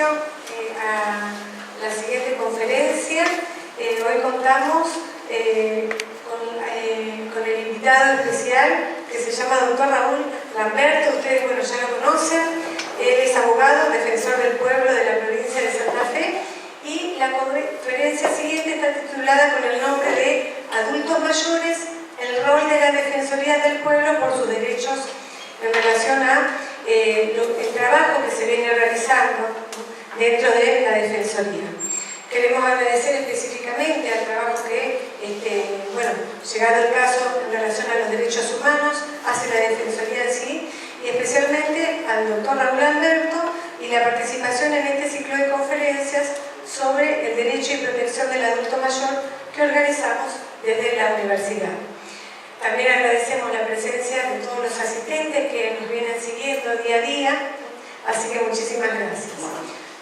A la siguiente conferencia. Hoy contamos con el invitado especial que se llama Dr. Raúl Lamberto. Ustedes ya lo conocen. Él es abogado, defensor del pueblo de la provincia de Santa Fe, y la conferencia siguiente está titulada con el nombre de Adultos Mayores, el rol de la Defensoría del Pueblo por sus derechos en relación a el trabajo que se viene realizando dentro de la Defensoría. Queremos agradecer específicamente al trabajo que, llegado el caso en relación a los derechos humanos, hace la Defensoría en sí, y especialmente al doctor Raúl Lamberto y la participación en este ciclo de conferencias sobre el derecho y protección del adulto mayor que organizamos desde la universidad. También agradecemos la presencia de todos los asistentes que nos vienen siguiendo día a día, así que muchísimas gracias.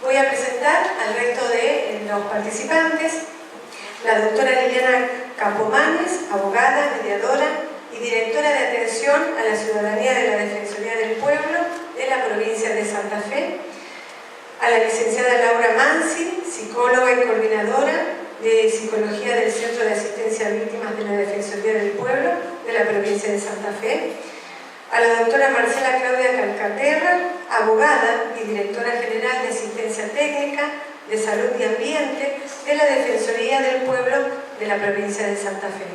Voy a presentar al resto de los participantes: la doctora Liliana Campomanes, abogada, mediadora y directora de atención a la ciudadanía de la Defensoría del Pueblo de la provincia de Santa Fe; a la licenciada Laura Mansi, psicóloga y coordinadora de Psicología del Centro de Asistencia a Víctimas de la Defensoría del Pueblo de la provincia de Santa Fe; a la doctora Marcela Claudia Calcaterra, abogada y directora general de Asistencia Técnica de Salud y Ambiente de la Defensoría del Pueblo de la provincia de Santa Fe;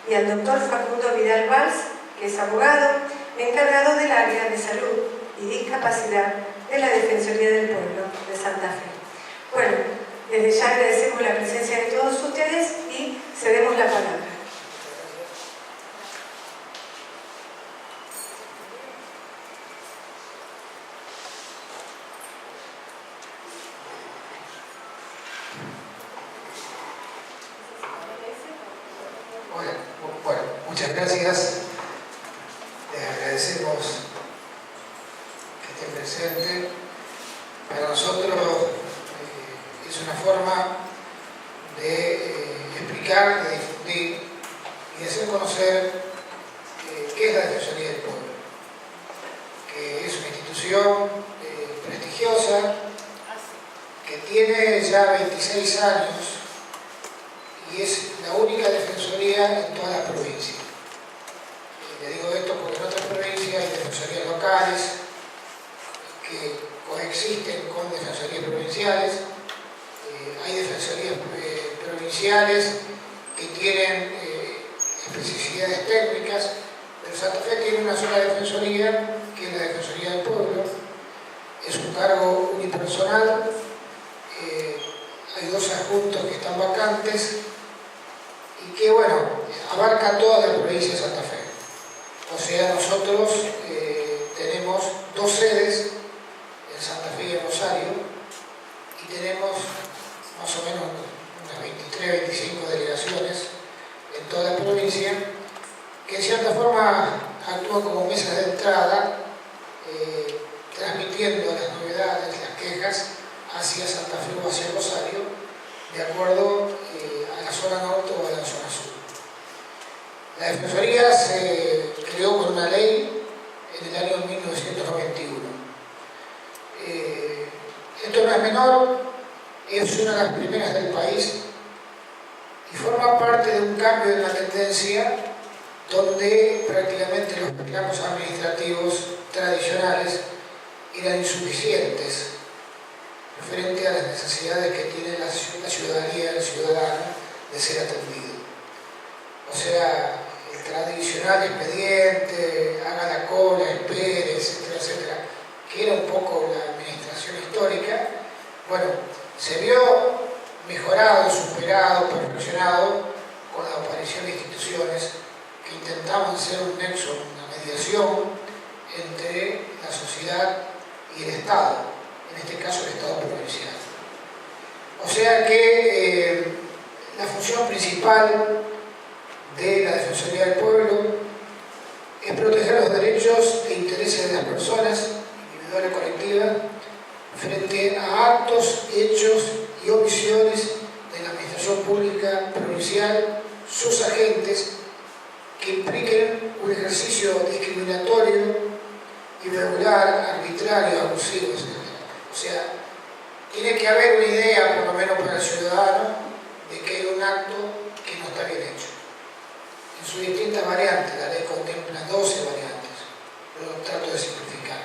y al doctor Facundo Vidal Valls, que es abogado encargado del área de salud y discapacidad de la Defensoría del Pueblo de Santa Fe. Bueno, desde ya agradecemos la presencia de todos ustedes y cedemos la palabra. Bueno, muchas gracias. Les agradecemos que estén presentes. Para nosotros es una forma de explicar, de difundir y de hacer conocer qué es la Defensoría del Pueblo, que es una institución prestigiosa, que tiene ya 26 años y es la única defensoría en toda la provincia. Le digo esto porque en otras provincias hay defensorías locales que coexisten con defensorías provinciales, hay defensorías provinciales que tienen especificidades técnicas, pero Santa Fe tiene una sola defensoría, que es la Defensoría del Pueblo. Es un cargo unipersonal, hay 2 adjuntos que están vacantes y que, abarca toda la provincia de Santa Fe. O sea, nosotros tenemos 2 sedes en Santa Fe y en Rosario, y tenemos más o menos unas 23, 25 delegaciones en toda la provincia, que en cierta forma actúan como mesas de entrada, transmitiendo las novedades, las quejas hacia Santa Fe o hacia Rosario, de acuerdo a la zona norte o a la zona sur. La Defensoría se creó con una ley en el año 1991. Esto no es menor, es una de las primeras del país y forma parte de un cambio de la tendencia donde prácticamente los reclamos administrativos tradicionales eran insuficientes referente a las necesidades que tiene la ciudadanía, el ciudadano, de ser atendido. O sea, el tradicional expediente, haga la cola, espere, etcétera, etcétera, que era un poco la administración histórica, se vio mejorado, superado, perfeccionado con la aparición de instituciones que intentaban ser un nexo, una mediación entre la sociedad y el Estado, en este caso el Estado provincial. O sea que la función principal de la Defensoría del Pueblo es proteger los derechos e intereses de las personas, individuales y colectivas, frente a actos, hechos y omisiones de la administración pública provincial, sus agentes, que impliquen un ejercicio discriminatorio, irregular, arbitrario, abusivo, etc. O sea, tiene que haber una idea, por lo menos para el ciudadano, de que hay un acto que no está bien hecho. En sus distintas variantes, la ley contempla 12 variantes, pero trato de simplificar.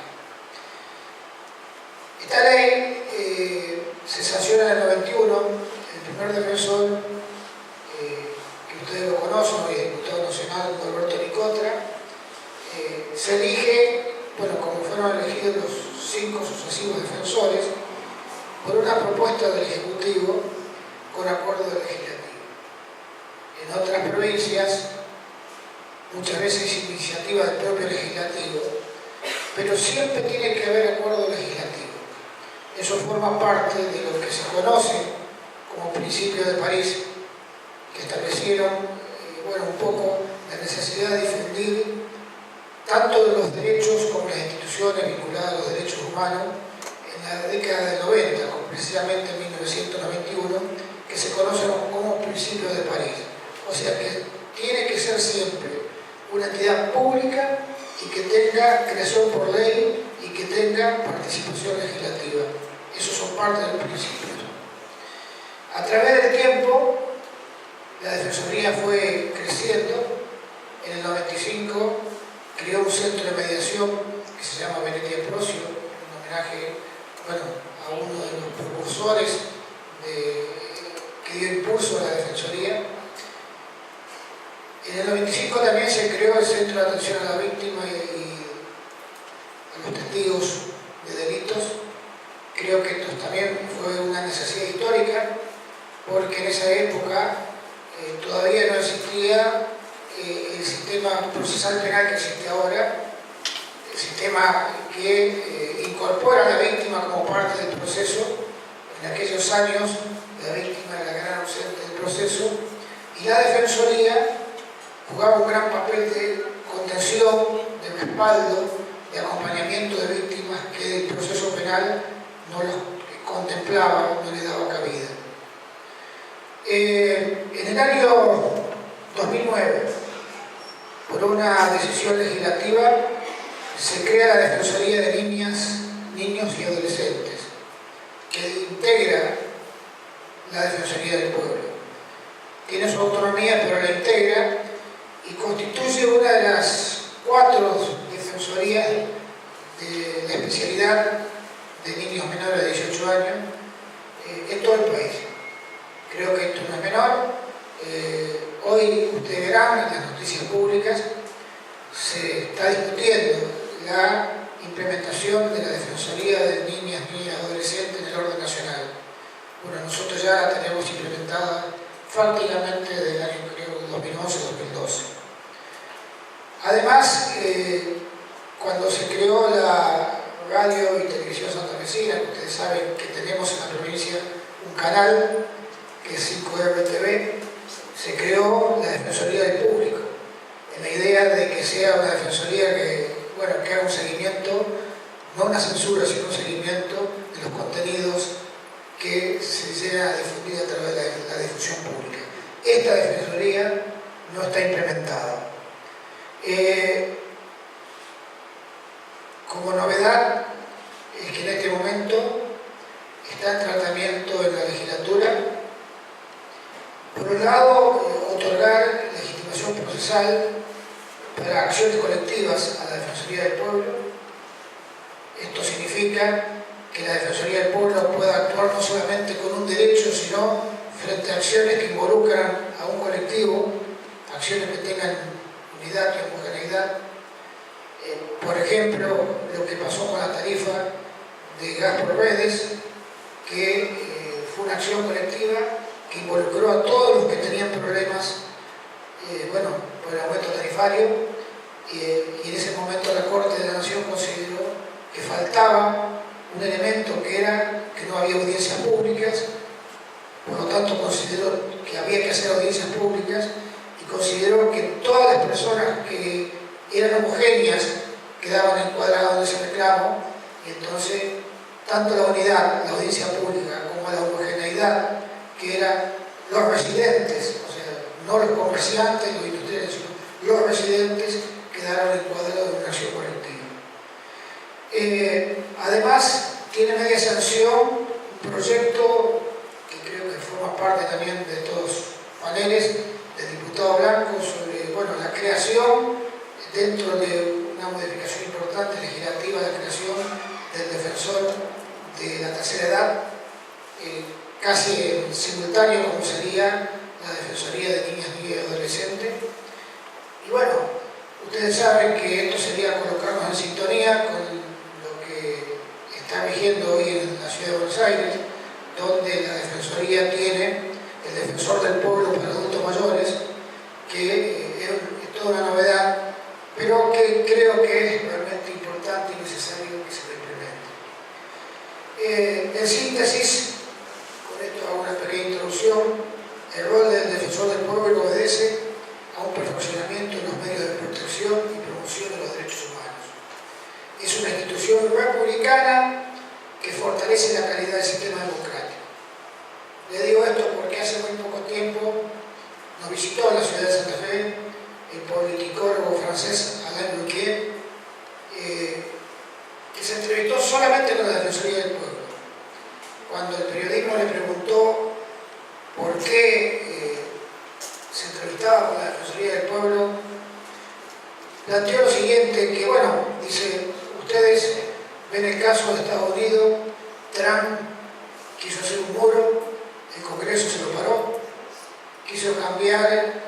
Esta ley se sanciona en el 91, el primer defensor, que ustedes lo conocen, hoy es diputado nacional, Alberto Nicotra, se elige, bueno, como fueron elegidos los 5 sucesivos defensores, por una propuesta del Ejecutivo con acuerdo del Legislativo. En otras provincias, muchas veces es iniciativa del propio Legislativo, pero siempre tiene que haber acuerdo legislativo. Eso forma parte de lo que se conoce como principio de París, que establecieron, bueno, un poco la necesidad de difundir tanto de los derechos como las instituciones vinculadas a los derechos humanos en la década del 90, precisamente en 1991, que se conocen como principios de París. O sea que tiene que ser siempre una entidad pública y que tenga creación por ley y que tenga participación legislativa. Esos son parte del principio. A través del tiempo, la Defensoría fue creciendo. En el 95 creó un centro de mediación que se llama Venetia Procio, en homenaje, bueno, a uno de los precursores que dio impulso a la Defensoría. En el 95 también se creó el Centro de Atención a la Víctima y a los testigos de delitos. Creo que esto también fue una necesidad histórica, porque en esa época todavía no existía el sistema procesal penal que existe ahora, el sistema que incorpora a la víctima como parte del proceso. En aquellos años la víctima era la gran ausente del proceso y la Defensoría jugaba un gran papel de contención, de respaldo, de acompañamiento de víctimas que el proceso penal no los contemplaba, no le daba cabida. En el año 2009, por una decisión legislativa, se crea la Defensoría de Niñas, Niños y Adolescentes, que integra la Defensoría del Pueblo. Tiene su autonomía, pero la integra y constituye una de las 4 defensorías de la especialidad de niños menores de 18 años en todo el país. Creo que esto no es menor. Hoy ustedes verán en las noticias públicas se está discutiendo la implementación de la Defensoría de Niñas, Niños y Adolescentes en el orden nacional. Bueno, nosotros ya la tenemos implementada prácticamente del año, creo, 2011-2012. Además, cuando se creó la Radio y Televisión Santafesina, ustedes saben que tenemos en la provincia un canal que es 5RTV, se creó la Defensoría del Público, en la idea de que sea una defensoría que, bueno, que haga un seguimiento, no una censura, sino un seguimiento de los contenidos que se llegan a difundir a través de la difusión pública. Esta defensoría no está implementada. Como novedad es que en este momento está en tratamiento en la legislatura, por un lado, otorgar legitimación procesal para acciones colectivas a la Defensoría del Pueblo. Esto significa que la Defensoría del Pueblo pueda actuar no solamente con un derecho, sino frente a acciones que involucran a un colectivo, acciones que tengan unidad y homogeneidad. Por ejemplo, lo que pasó con la tarifa de gas por redes, que fue una acción colectiva que involucró a todos los que tenían problemas, bueno, por el aumento tarifario, y en ese momento la Corte de la Nación consideró que faltaba un elemento que era que no había audiencias públicas, por lo tanto consideró que había que hacer audiencias públicas y consideró que todas las personas que eran homogéneas quedaban encuadradas en ese reclamo, y entonces tanto la unidad, la audiencia pública, como la homogeneidad, que eran los residentes, o sea, no los comerciantes, los industriales, sino los residentes, quedaron encuadrados en una acción colectiva. Además, tiene media sanción proyecto que creo que forma parte también de estos paneles del diputado Blanco sobre la creación, dentro de una modificación importante legislativa, la creación del defensor de la tercera edad, casi en simultáneo como sería la Defensoría de Niñas, Niños y Adolescentes. Y bueno, ustedes saben que esto sería colocarnos en sintonía con lo que está rigiendo hoy en la Ciudad de Buenos Aires, donde la Defensoría tiene el Defensor del Pueblo para adultos mayores, que es toda una novedad, pero que creo que es realmente importante y necesario que se implemente. En síntesis, con esto hago una pequeña introducción. El rol del Defensor del Pueblo obedece a un perfeccionamiento en los medios de protección y promoción de los derechos humanos. Es una institución republicana que fortalece la calidad del sistema democrático. Le digo esto porque hace muy poco tiempo nos visitó en la ciudad de Santa Fe el politicólogo francés Alain Luquier, que se entrevistó solamente con la Defensoría del Pueblo. Cuando el periodismo le preguntó por qué se entrevistaba con la Defensoría del Pueblo, planteó lo siguiente, que dice, ustedes ven el caso de Estados Unidos, Trump quiso hacer un muro, el Congreso se lo paró, quiso cambiar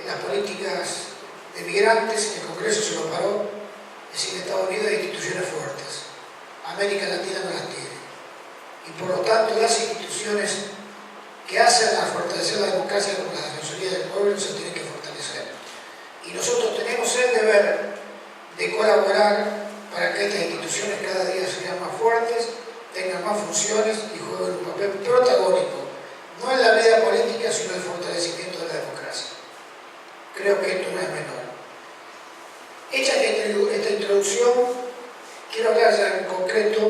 las políticas de migrantes, el Congreso se lo paró. Es decir, Estados Unidos hay instituciones fuertes, América Latina no las tiene, y por lo tanto las instituciones que hacen a fortalecer la democracia como la Defensoría del Pueblo se tienen que fortalecer. Y nosotros tenemos el deber de colaborar para que estas instituciones cada día sean más fuertes, tengan más funciones y jueguen un papel protagónico, no en la vida política, sino en el fortalecimiento de la democracia. Creo que esto no es menor. Hecha esta introducción, quiero hablar ya en concreto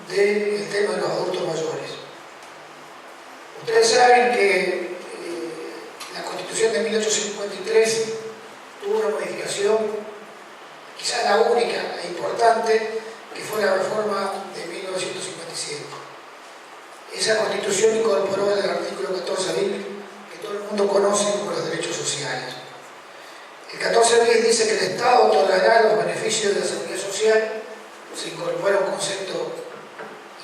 del tema de los adultos mayores. Ustedes saben que la Constitución de 1853 tuvo una modificación, quizás la única e importante, que fue la reforma de 1957. Esa Constitución incorporó el artículo 14 bis, que todo el mundo conoce como los derechos sociales. El 14 bis dice que el Estado otorgará los beneficios de la seguridad social. Se incorpora un concepto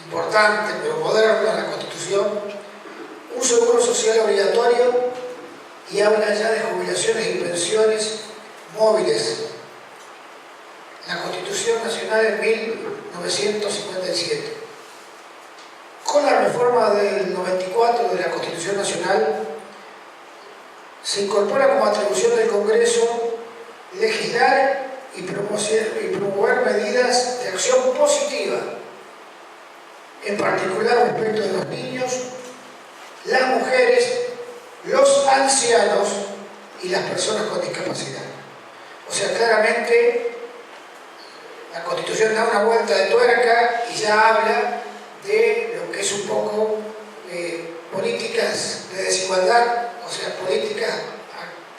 importante, pero moderno en la Constitución, un seguro social obligatorio, y habla ya de jubilaciones y pensiones móviles. La Constitución Nacional en 1957. Con la reforma del 94 de la Constitución Nacional, se incorpora como atribución del Congreso legislar y promover medidas de acción positiva, en particular respecto de los niños, las mujeres, los ancianos y las personas con discapacidad. O sea, claramente la Constitución da una vuelta de tuerca y ya habla de lo que es un poco políticas de desigualdad, o sea, políticas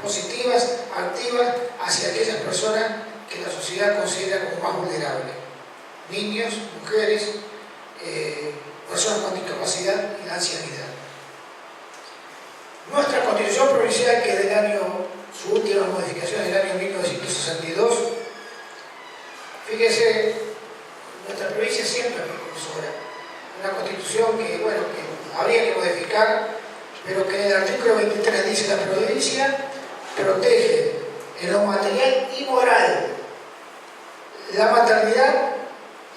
positivas, activas, hacia aquellas personas que la sociedad considera como más vulnerables. Niños, mujeres, personas con discapacidad y la ancianidad. Nuestra Constitución Provincial, que es del año, su última modificación es del año 1962, fíjese, nuestra provincia siempre es precursora. Una Constitución que habría que modificar, pero que en el artículo 23 dice: la provincia protege en lo material y moral la maternidad,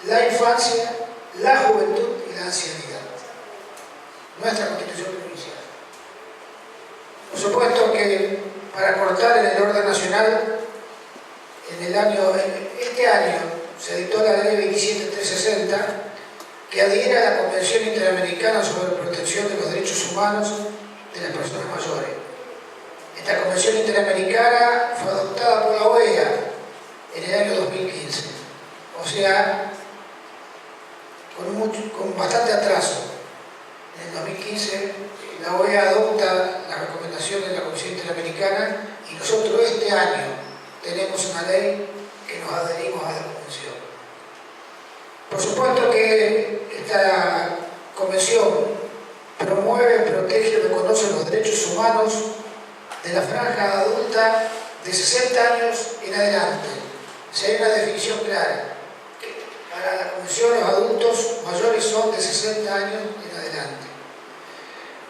la infancia, la juventud y la ancianidad. Nuestra Constitución Provincial. Por supuesto que, para cortar en el orden nacional, este año se dictó la Ley 27360, que adhiere a la Convención Interamericana sobre la Protección de los Derechos Humanos de las Personas Mayores. Esta Convención Interamericana fue adoptada por la OEA en el año 2015, o sea, con bastante atraso. En el 2015 la OEA adopta las recomendaciones de la Convención Interamericana y nosotros este año tenemos una ley que nos adherimos a la Convención. Por supuesto que esta Convención Convención promueve, protege y reconoce los derechos humanos de la franja adulta de 60 años en adelante. O sea, hay una definición clara. Para la Convención, los adultos mayores son de 60 años en adelante.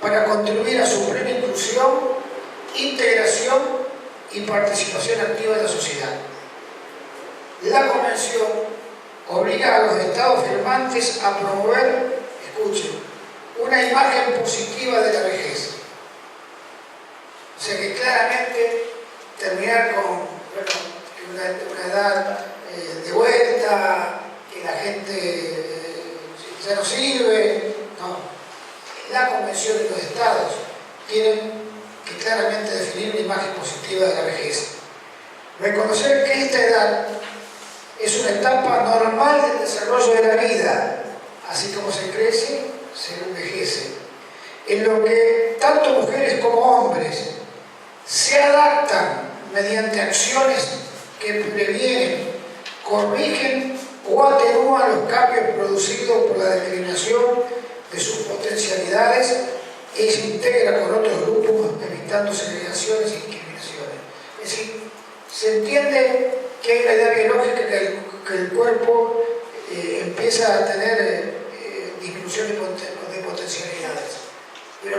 Para contribuir a su plena inclusión, integración y participación activa en la sociedad. La Convención obliga a los Estados firmantes a promover, escuchen, una imagen positiva de la vejez. O sea que claramente terminar con una edad de vuelta, que la gente ya no sirve, no. La Convención y los Estados tienen que claramente definir una imagen positiva de la vejez. Reconocer que esta edad es una etapa normal del desarrollo de la vida, así como se crece, se envejece, en lo que tanto mujeres como hombres se adaptan mediante acciones que previenen, corrigen o atenúan los cambios producidos por la discriminación de sus potencialidades y se integra con otros grupos evitando segregaciones y discriminaciones. Es decir, se entiende que hay una idea biológica que el cuerpo empieza a tener disminución de potencialidades, pero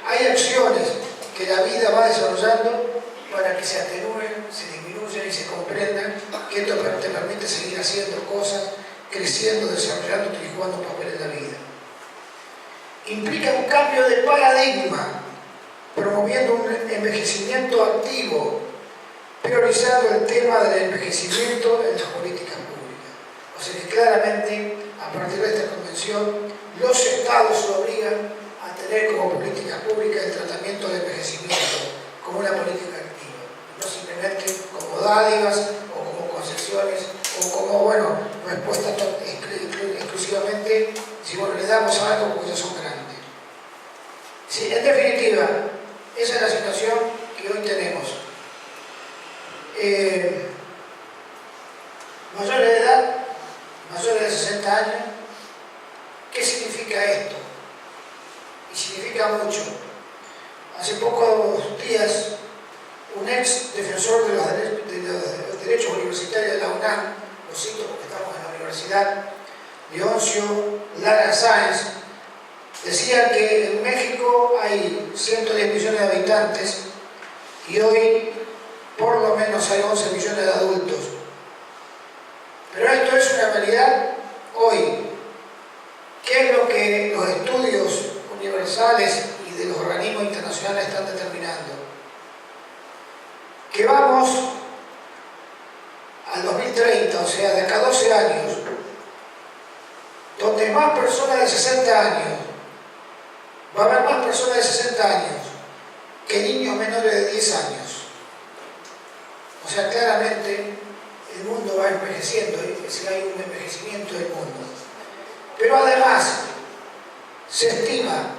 hay acciones que la vida va desarrollando para que se atenúen, se disminuyan y se comprendan que esto te permite seguir haciendo cosas, creciendo, desarrollando y jugando un papel en la vida. Implica un cambio de paradigma, promoviendo un envejecimiento activo, priorizando el tema del envejecimiento en las políticas públicas. O sea que claramente, a partir de esta convención, los estados se obligan a tener como política pública el tratamiento del envejecimiento como una política activa, no simplemente como dádivas o como concesiones o como, bueno, respuestas exclusivamente si bueno, le damos algo porque ya son grandes. Sí, en definitiva, esa es la situación que hoy tenemos. Mayores de edad, mayores de 60 años, ¿qué significa esto? Y significa mucho. Hace pocos días, un ex defensor de los derechos universitarios de la UNAM, lo cito porque estamos en la universidad, Leoncio Lara Sáenz, decía que en México hay 110 millones de habitantes y hoy por lo menos hay 11 millones de adultos. Pero esto es una realidad hoy. ¿Qué es lo que los estudios universales y de los organismos internacionales están determinando? Que vamos al 2030, o sea, de acá a 12 años, donde más personas de 60 años, va a haber más personas de 60 años que niños menores de 10 años. O sea, claramente el mundo va envejeciendo, si hay un envejecimiento del mundo. Pero además, se estima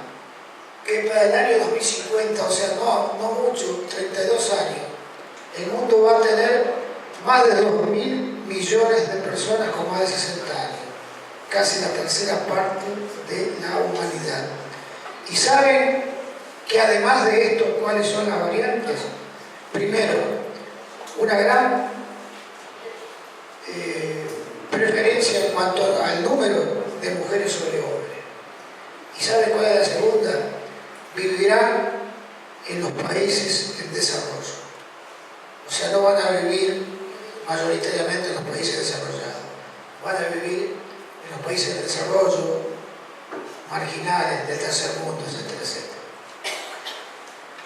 que para el año 2050, o sea, no mucho, 32 años, el mundo va a tener más de 2.000 millones de personas con más de 60 años, casi la tercera parte de la humanidad. ¿Y saben que además de esto, cuáles son las variantes? Primero, una gran preferencia en cuanto al número de mujeres sobre hombres. ¿Y saben cuál es la segunda? Vivirán en los países en desarrollo. O sea, no van a vivir mayoritariamente en los países desarrollados. Van a vivir en los países de desarrollo, marginales, del tercer mundo, etcétera, etcétera.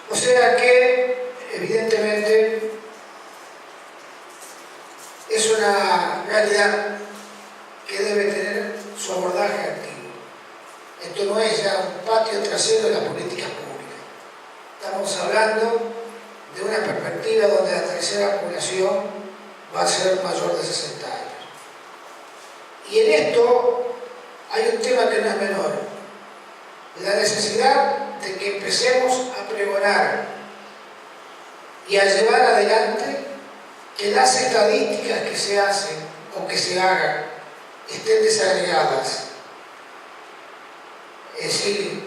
O sea que, evidentemente, es una realidad que debe tener su abordaje activo. Esto no es ya un patio trasero de las políticas públicas. Estamos hablando de una perspectiva donde la tercera población va a ser mayor de 60 años. Y en esto hay un tema que no es menor. La necesidad de que empecemos a pregonar y a llevar adelante que las estadísticas que se hacen o que se hagan estén desagregadas. Es decir,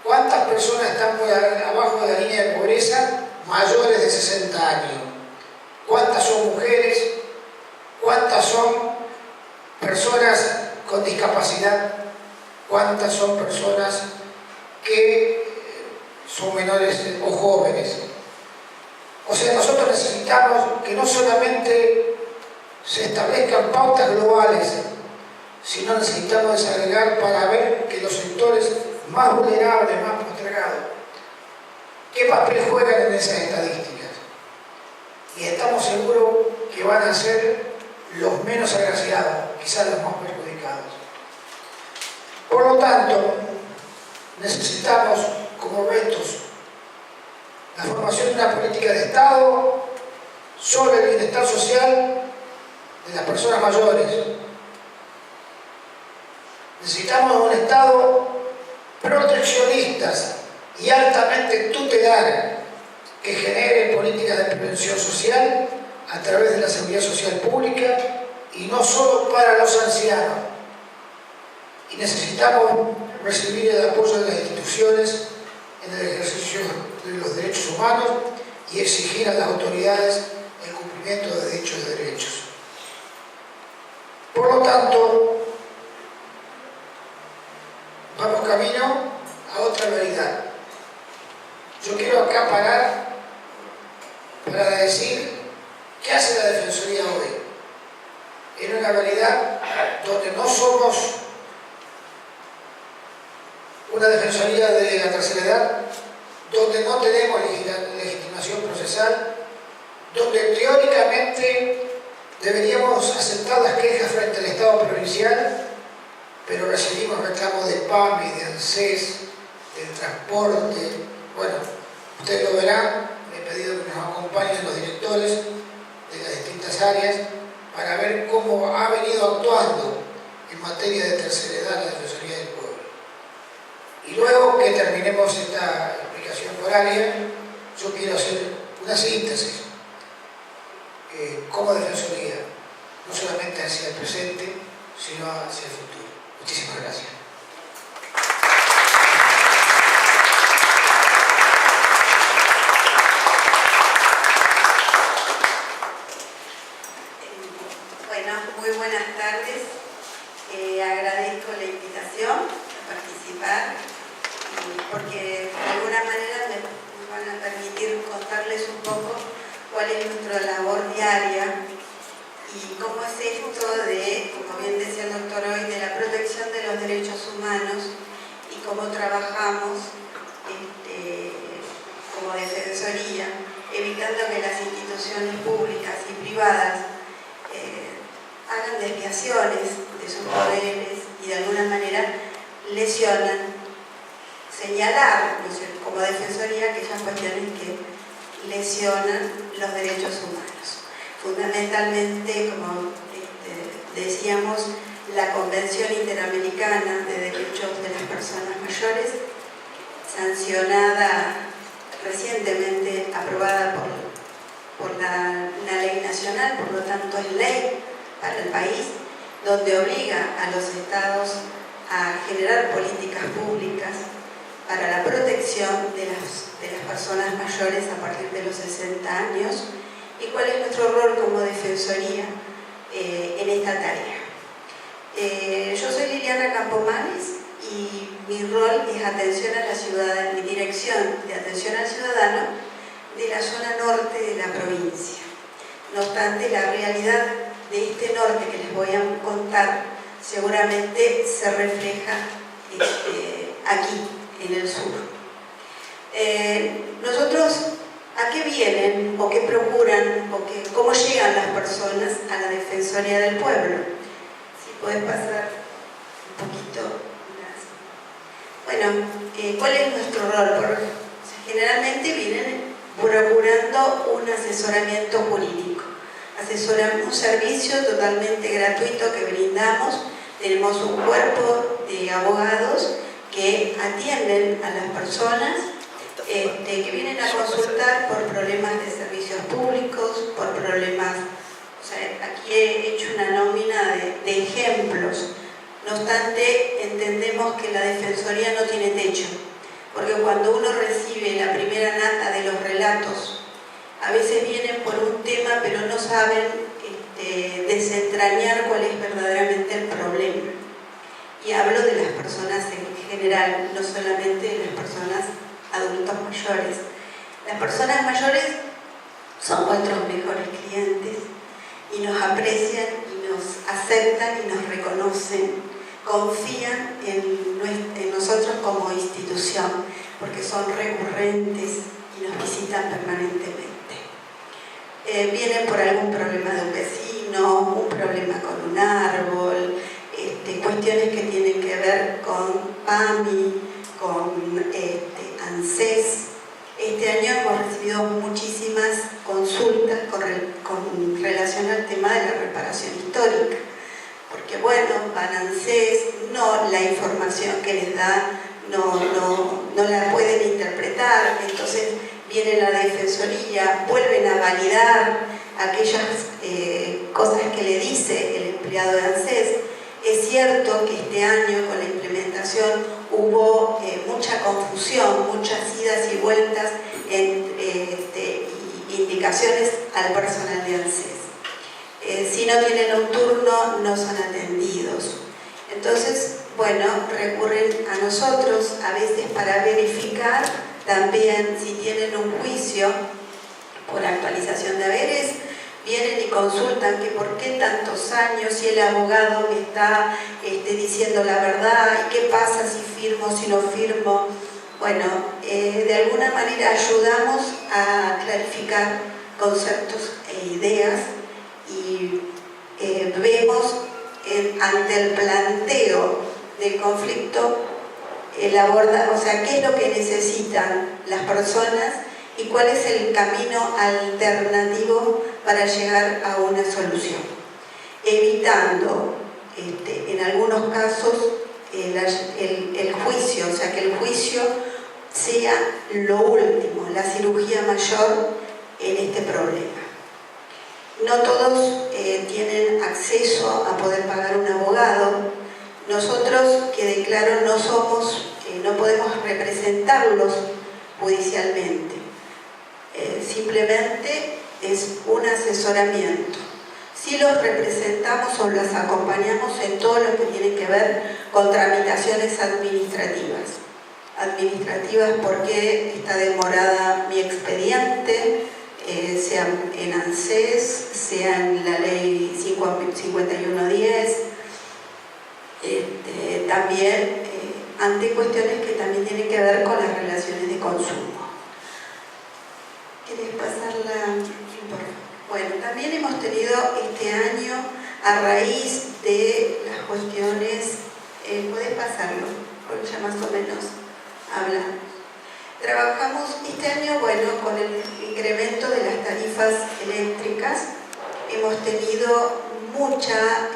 ¿cuántas personas están por abajo de la línea de pobreza mayores de 60 años? ¿Cuántas son mujeres? ¿Cuántas son personas con discapacidad? ¿Cuántas son personas que son menores o jóvenes? O sea, nosotros necesitamos que no solamente se establezcan pautas globales, sino necesitamos desagregar para ver que los sectores más vulnerables, más postergados, qué papel juegan en esas estadísticas. Y estamos seguros que van a ser los menos agraciados, quizás los más perjudicados. Por lo tanto, necesitamos como retos la formación de una política de Estado sobre el bienestar social de las personas mayores. Necesitamos un Estado proteccionista y altamente tutelar que genere políticas de prevención social a través de la seguridad social pública y no solo para los ancianos. Y necesitamos recibir el apoyo de las instituciones en el ejercicio de los derechos humanos y exigir a las autoridades el cumplimiento de dichos derechos. Por lo tanto, vamos camino a otra realidad. Yo quiero acá parar para decir qué hace la Defensoría hoy. En una realidad donde no somos una Defensoría de la tercera edad, donde no tenemos legitimación procesal, donde teóricamente deberíamos aceptar las quejas frente al Estado provincial, pero recibimos reclamos de PAMI, de ANSES, del transporte. Bueno, ustedes lo verán, me he pedido que nos acompañen los directores de las distintas áreas para ver cómo ha venido actuando en materia de tercera edad la Defensoría del Pueblo. Y luego que terminemos esta explicación por área, yo quiero hacer una síntesis como Defensoría, no solamente hacia el presente, sino hacia el futuro. Muchísimas gracias. Bueno, muy buenas tardes. Agradezco la invitación a participar porque de alguna manera me van a permitir contarles un poco cuál es nuestra labor diaria y cómo es esto de, como bien decía el doctor hoy, de la protección de los derechos humanos y cómo trabajamos como Defensoría, evitando que las instituciones públicas y privadas hagan desviaciones de sus poderes y de alguna manera lesionan, señalar como Defensoría aquellas cuestiones que lesionan los derechos humanos. Fundamentalmente, como decíamos, la Convención Interamericana de Derechos de las Personas Mayores, sancionada recientemente, aprobada por una ley nacional, por lo tanto es ley para el país, donde obliga a los estados a generar políticas públicas para la protección de las personas mayores a partir de los 60 años y cuál es nuestro rol como Defensoría en esta tarea. Yo soy Liliana Campomanes y mi rol es atención a la ciudadana, mi dirección de atención al ciudadano de la zona norte de la provincia. No obstante, la realidad de este norte que les voy a contar seguramente se refleja aquí, en el sur. Nosotros, ¿a qué vienen o qué procuran o cómo llegan las personas a la Defensoría del Pueblo? Si puedes pasar un poquito. Bueno, ¿cuál es nuestro rol? Generalmente vienen procurando un asesoramiento jurídico. Asesoramos un servicio totalmente gratuito que brindamos. Tenemos un cuerpo de abogados que atienden a las personas que vienen a consultar por problemas de servicios públicos, por problemas, o sea, aquí he hecho una nómina de ejemplos No obstante, entendemos que la Defensoría no tiene techo, porque cuando uno recibe la primera nata de los relatos, a veces vienen por un tema, pero no saben desentrañar cuál es verdaderamente el problema. Y hablo de las personas en general, no solamente de las personas adultos mayores. Las personas mayores son nuestros mejores clientes y nos aprecian y nos aceptan y nos reconocen, confían en nosotros como institución, porque son recurrentes y nos visitan permanentemente. Vienen por algún problema de un vecino, un problema con un árbol, cuestiones que tienen que ver con PAMI, con ANSES. Este año hemos recibido muchísimas consultas con relación al tema de la reparación histórica, porque bueno, van a ANSES, la información que les da no la pueden interpretar, entonces viene la Defensoría, vuelven a validar aquellas cosas que le dice el empleado de ANSES. Es cierto que este año con la implementación hubo mucha confusión, muchas idas y vueltas y indicaciones al personal de ANSES. Si no tienen un turno, no son atendidos. Entonces, bueno, recurren a nosotros a veces para verificar también si tienen un juicio por actualización de haberes. Vienen y consultan que por qué tantos años, si el abogado me está diciendo la verdad, y qué pasa si firmo, si no firmo. Bueno, de alguna manera ayudamos a clarificar conceptos e ideas y vemos ante el planteo del conflicto, o sea, qué es lo que necesitan las personas y cuál es el camino alternativo para llegar a una solución, evitando en algunos casos el juicio, o sea, que el juicio sea lo último, la cirugía mayor en este problema. No todos tienen acceso a poder pagar un abogado. Nosotros, quede claro, no podemos representarlos judicialmente. Simplemente es un asesoramiento. Sí los representamos o los acompañamos en todo lo que tiene que ver con tramitaciones administrativas. Administrativas porque está demorada mi expediente, sea en ANSES, sea en la ley 5110, también ante cuestiones que también tienen que ver con las relaciones de consumo. ¿Querés pasar la...? Bueno, también hemos tenido este año, a raíz de las cuestiones, podés pasarlo, porque ya más o menos hablamos. Trabajamos este año, bueno, con el incremento de las tarifas eléctricas, hemos tenido mucha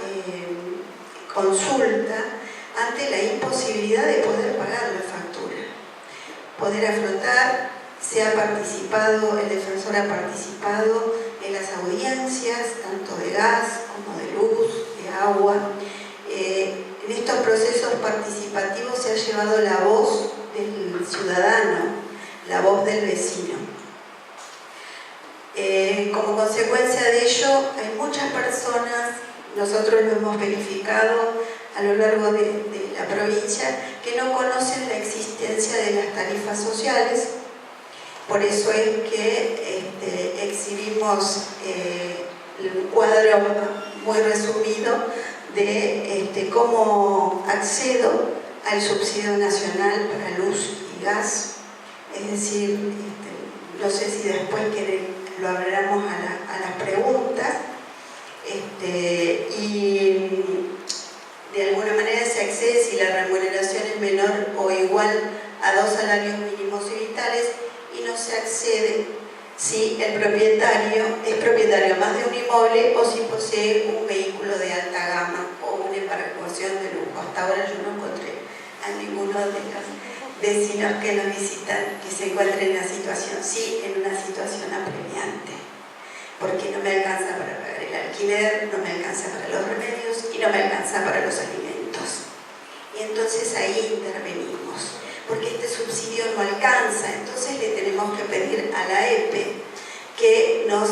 consulta ante la imposibilidad de poder pagar la factura, poder afrontar. Se ha participado, el defensor ha participado en las audiencias, tanto de gas como de luz, de agua. En estos procesos participativos se ha llevado la voz del ciudadano, la voz del vecino. Como consecuencia de ello, hay muchas personas, nosotros lo hemos verificado a lo largo de la provincia, que no conocen la existencia de las tarifas sociales. Por eso es que exhibimos un cuadro muy resumido de cómo accedo al subsidio nacional para luz y gas. Es decir, no sé si después lo hablamos a las preguntas, y de alguna manera se accede si la remuneración es menor o igual a 2 salarios mínimos y vitales, y no se accede si el propietario es propietario más de un inmueble o si posee un vehículo de alta gama o una embarcación de lujo. Hasta ahora yo no encontré a ninguno de los vecinos que nos visitan que se encuentren en una situación, sí, en una situación apremiante, porque no me alcanza para pagar el alquiler, no me alcanza para los remedios y no me alcanza para los alimentos. y entonces ahí intervenimos, porque este subsidio no alcanza, entonces le tenemos que pedir a la EPE que nos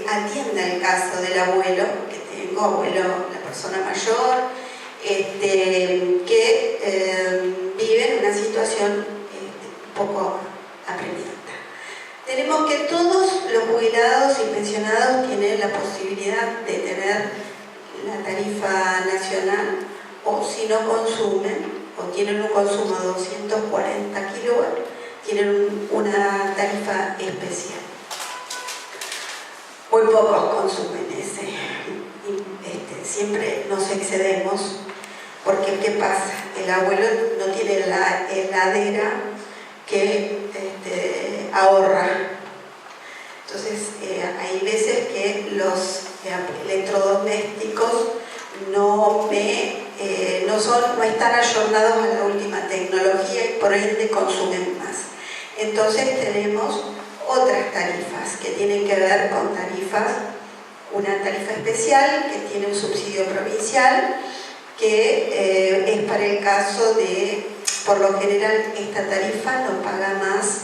atienda el caso del abuelo, que tengo abuelo, la persona mayor, que vive en una situación un poco apremiante. Tenemos que todos los jubilados y pensionados tienen la posibilidad de tener la tarifa nacional, o si no consumen o tienen un consumo de 240 kilowatts, tienen una tarifa especial. Muy pocos consumen ese. Siempre nos excedemos, porque ¿qué pasa? El abuelo no tiene la heladera que ahorra. Entonces hay veces que los electrodomésticos no están ayornados a la última tecnología y por ende consumen más. Entonces tenemos otras tarifas que tienen que ver con una tarifa especial que tiene un subsidio provincial, que es para el caso de, por lo general, esta tarifa no paga más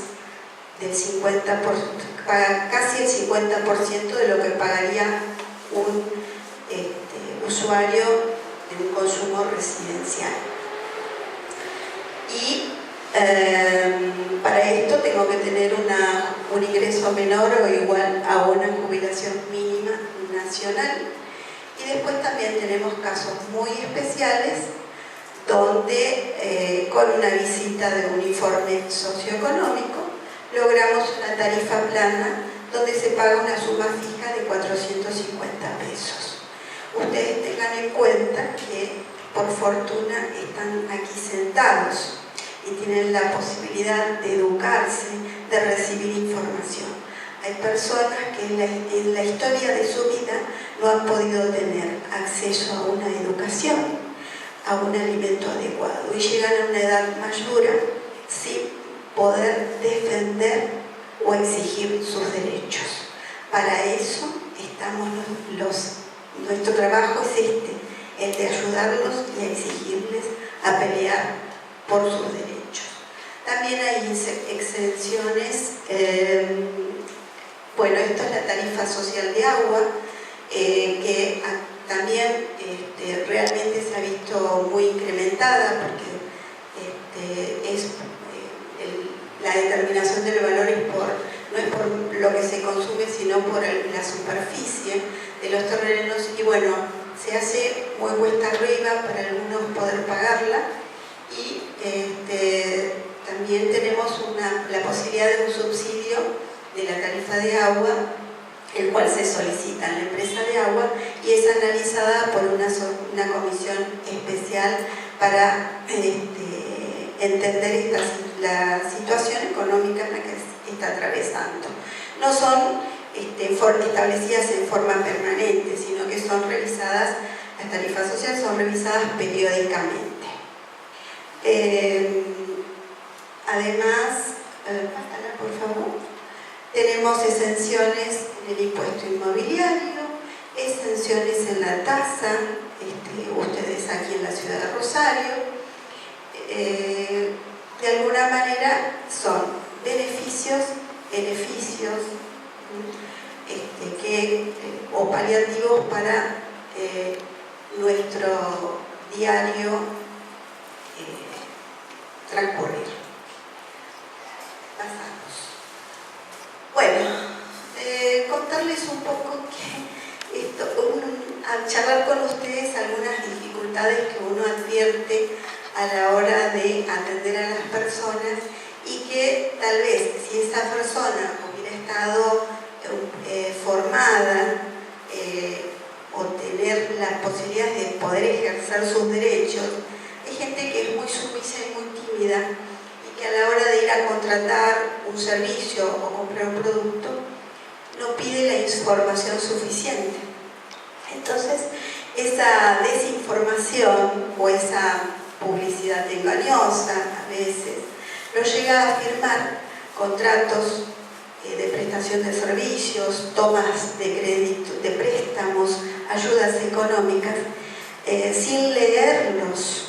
del 50%, paga casi el 50% de lo que pagaría un usuario de un consumo residencial. Y para esto tengo que tener un ingreso menor o igual a una jubilación mínima nacional. Y después también tenemos casos muy especiales donde con una visita de un informe socioeconómico logramos una tarifa plana donde se paga una suma fija de 450 pesos. Ustedes tengan en cuenta que por fortuna están aquí sentados y tienen la posibilidad de educarse, de recibir información. Hay personas que en la historia de su vida no han podido tener acceso a una educación, a un alimento adecuado, y llegan a una edad madura sin poder defender o exigir sus derechos. Para eso estamos nuestro trabajo es el de ayudarlos y exigirles a pelear por sus derechos. También hay exenciones. Bueno, esto es la tarifa social de agua, que también realmente se ha visto muy incrementada, porque la determinación del valor no es por lo que se consume, sino por la superficie de los terrenos, y bueno, se hace muy cuesta arriba para algunos poder pagarla, y también tenemos la posibilidad de un subsidio de la tarifa de agua, el cual se solicita en la empresa de agua y es analizada por una comisión especial para entender la situación económica en la que está atravesando. No son establecidas en forma permanente, sino que son revisadas, las tarifas sociales son revisadas periódicamente. Además, pásala por favor. Tenemos exenciones en el impuesto inmobiliario, exenciones en la tasa, ustedes aquí en la ciudad de Rosario. De alguna manera son beneficios o paliativos para nuestro diario transcurrir. Pasamos. Bueno, contarles un poco al charlar con ustedes algunas dificultades que uno advierte a la hora de atender a las personas, y que tal vez si esa persona hubiera estado formada o tener la posibilidad de poder ejercer sus derechos, hay gente que es muy sumisa y muy tímida, y que a la hora de ir a contratar un servicio o comprar un producto no pide la información suficiente. Entonces esa desinformación o esa publicidad engañosa a veces lo llega a firmar contratos de prestación de servicios, tomas de crédito, de préstamos, ayudas económicas, sin leerlos,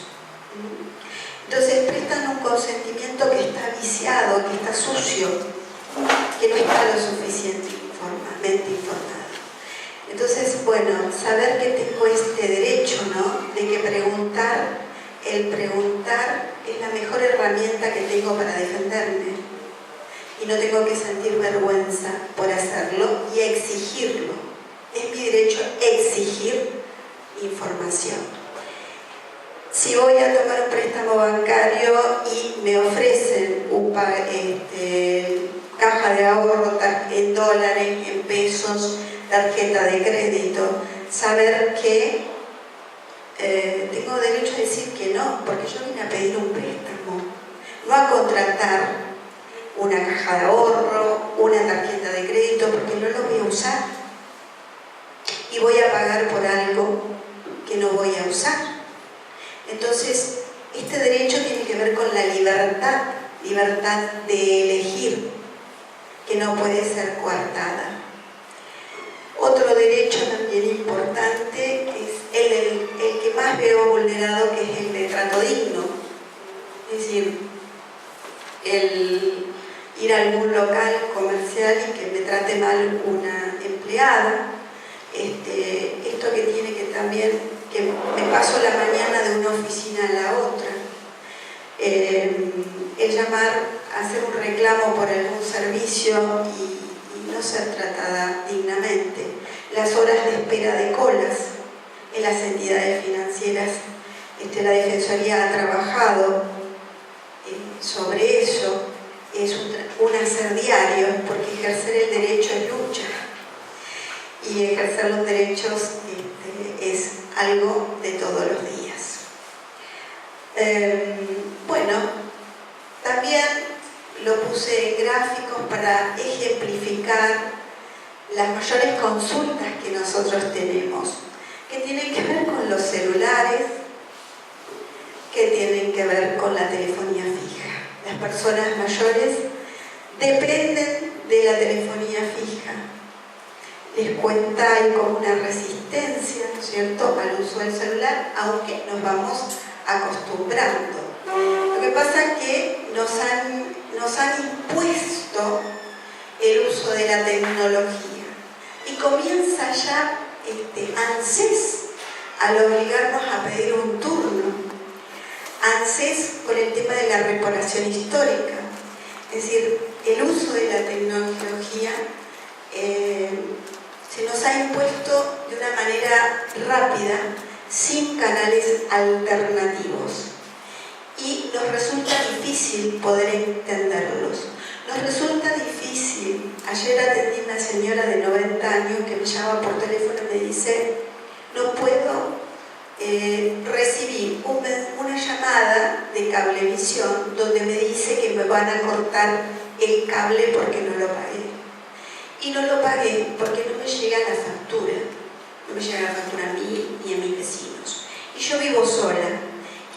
Entonces prestan un consentimiento que está viciado, que está sucio, que no está lo suficientemente informado. Entonces, bueno, saber que tengo este derecho, ¿no?, de que el preguntar es la mejor herramienta que tengo para defenderme. Y no tengo que sentir vergüenza por hacerlo y exigirlo. Es mi derecho exigir información. Si voy a tomar un préstamo bancario y me ofrecen caja de ahorro en dólares, en pesos, tarjeta de crédito, saber que tengo derecho a decir que no, porque yo vine a pedir un préstamo, no a contratar una caja de ahorro, una tarjeta de crédito, porque no lo voy a usar y voy a pagar por algo que no voy a usar. Entonces, este derecho tiene que ver con la libertad de elegir, que no puede ser coartada. Otro derecho también importante es el que más veo vulnerado, que es el de trato digno. Es decir, el ir a algún local comercial y que me trate mal una empleada. Esto que tiene que también, que me paso la mañana de una oficina a la otra. El llamar a hacer un reclamo por algún servicio y no ser tratada dignamente. Las horas de espera de colas en las entidades financieras. La Defensoría ha trabajado sobre eso. Es un hacer diario, porque ejercer el derecho es lucha. Y ejercer los derechos es algo de todos los días. Bueno, también lo puse en gráficos para ejemplificar las mayores consultas que nosotros tenemos, que tienen que ver con los celulares, que tienen que ver con la telefonía fija. Las personas mayores dependen de la telefonía fija. Les cuenta, hay como una resistencia, ¿no es cierto?, al uso del celular, aunque nos vamos acostumbrando. Lo que pasa es que nos han impuesto el uso de la tecnología y comienza ya ANSES al obligarnos a pedir un turno. ANSES con el tema de la reparación histórica, es decir, el uso de la tecnología se nos ha impuesto de una manera rápida, sin canales alternativos, y nos resulta difícil poder entenderlos. Nos resulta difícil. Ayer atendí a una señora de 90 años que me llama por teléfono y me dice: no puedo recibí una llamada de Cablevisión donde me dice que me van a cortar el cable porque no lo pagué. Y no lo pagué porque no me llega la factura. No me llega la factura a mí ni a mis vecinos. Y yo vivo sola.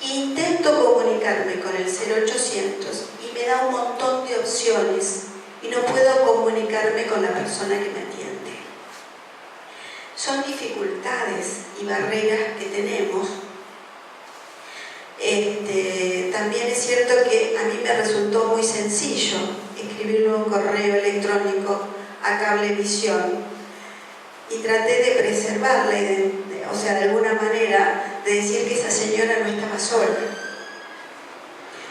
Intento comunicarme con el 0800 y me da un montón de opciones y no puedo comunicarme con la persona que me atiende. Son dificultades y barreras que tenemos. También es cierto que a mí me resultó muy sencillo escribirle un correo electrónico a Cablevisión y traté de preservarla, de alguna manera, de decir que esa señora no estaba sola,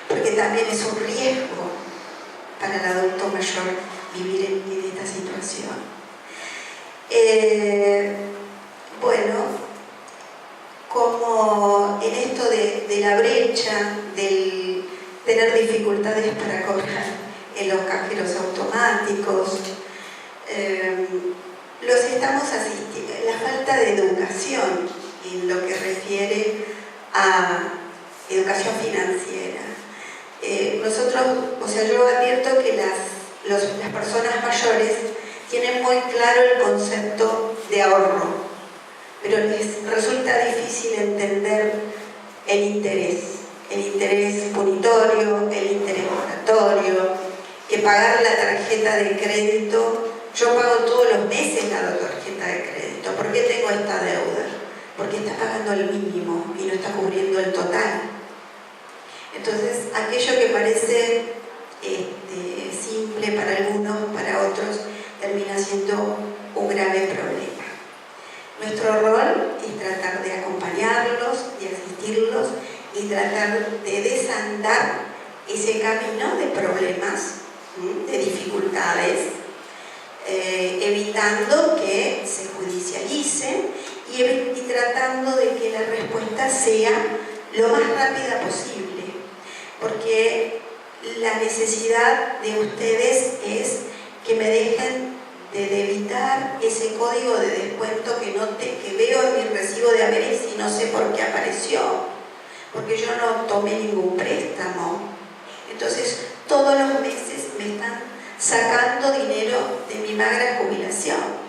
porque también es un riesgo para el adulto mayor vivir en esta situación. Bueno, como en esto de la brecha, del tener dificultades para cobrar en los cajeros automáticos, los estamos asistiendo, la falta de educación en lo que refiere a educación financiera. Yo advierto que las personas mayores tienen muy claro el concepto de ahorro, pero les resulta difícil entender el interés punitorio, el interés moratorio, que pagar la tarjeta de crédito. Yo pago todos los meses la tarjeta de crédito. ¿Por qué tengo esta deuda? Porque está pagando el mínimo y no está cubriendo el total. Entonces, aquello que parece simple para algunos, para otros, termina siendo un grave problema. Nuestro rol es tratar de acompañarlos, de asistirlos y tratar de desandar ese camino de problemas, de dificultades, evitando que se judicialicen y tratando de que la respuesta sea lo más rápida posible, porque la necesidad de ustedes es que me dejen de debitar ese código de descuento que veo en mi recibo de haberes y no sé por qué apareció, porque yo no tomé ningún préstamo. Entonces, todos los meses me están sacando dinero de mi magra jubilación.